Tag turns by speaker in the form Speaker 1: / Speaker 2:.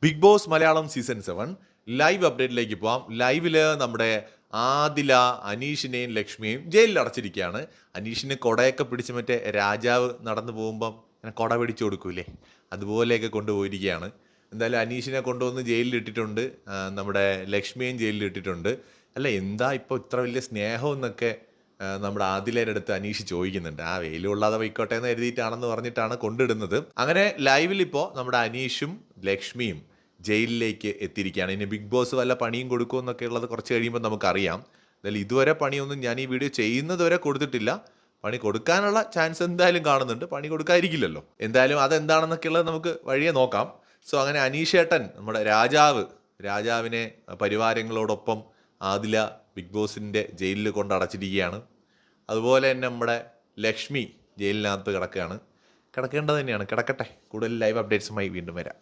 Speaker 1: Big Boss Malayalam season 7 live അപ്ഡേറ്റിലേക്ക് പോവാം. ലൈവില് നമ്മുടെ ആദില അനീഷിനെയും ലക്ഷ്മിയെയും ജയിലിൽ അടച്ചിരിക്കുകയാണ്. അനീഷിന് കൊടയൊക്കെ പിടിച്ച് മറ്റേ രാജാവ് നടന്നു പോകുമ്പം ഇങ്ങനെ കൊട പിടിച്ചു കൊടുക്കൂലേ, അതുപോലെയൊക്കെ കൊണ്ടുപോയിരിക്കുകയാണ്. എന്തായാലും അനീഷിനെ കൊണ്ടുവന്ന് ജയിലിൽ ഇട്ടിട്ടുണ്ട്, നമ്മുടെ ലക്ഷ്മിയെയും ജയിലിൽ ഇട്ടിട്ടുണ്ട്. അല്ല, എന്താ ഇപ്പോൾ ഇത്ര വലിയ സ്നേഹം എന്നൊക്കെ നമ്മുടെ ആദിലയുടെ അടുത്ത് അനീഷ് ചോദിക്കുന്നുണ്ട്. ആ വെയിൽ കൊള്ളാതെ പോയിക്കോട്ടെ എന്ന് എഴുതിയിട്ടാണെന്ന് പറഞ്ഞിട്ടാണ് കൊണ്ടിടുന്നത്. അങ്ങനെ ലൈവിൽ ഇപ്പോൾ നമ്മുടെ അനീഷും ലക്ഷ്മിയും ജയിലിലേക്ക് എത്തിയിരിക്കുകയാണ്. ഇനി ബിഗ് ബോസ് വല്ല പണിയും കൊടുക്കുമോ എന്നൊക്കെ ഉള്ളത് കുറച്ച് കഴിയുമ്പോൾ നമുക്കറിയാം. എന്തായാലും ഇതുവരെ പണിയൊന്നും ഞാൻ ഈ വീഡിയോ ചെയ്യുന്നത് വരെ കൊടുത്തിട്ടില്ല. പണി കൊടുക്കാനുള്ള ചാൻസ് എന്തായാലും കാണുന്നുണ്ട്, പണി കൊടുക്കാതിരിക്കില്ലല്ലോ. എന്തായാലും അതെന്താണെന്നൊക്കെ ഉള്ളത് നമുക്ക് വഴിയെ നോക്കാം. സോ അങ്ങനെ അനീഷേട്ടൻ നമ്മുടെ രാജാവിനെ പരിവാരങ്ങളോടൊപ്പം ആദില ബിഗ് ബോസിൻ്റെ ജയിലിൽ കൊണ്ട് അടച്ചിരിക്കുകയാണ്. അതുപോലെ തന്നെ നമ്മുടെ ലക്ഷ്മി ജയിലിനകത്ത് കിടക്കുകയാണ്. കിടക്കേണ്ടത് തന്നെയാണ്, കിടക്കട്ടെ. കൂടുതൽ ലൈവ് അപ്ഡേറ്റ്സുമായി വീണ്ടും വരാം.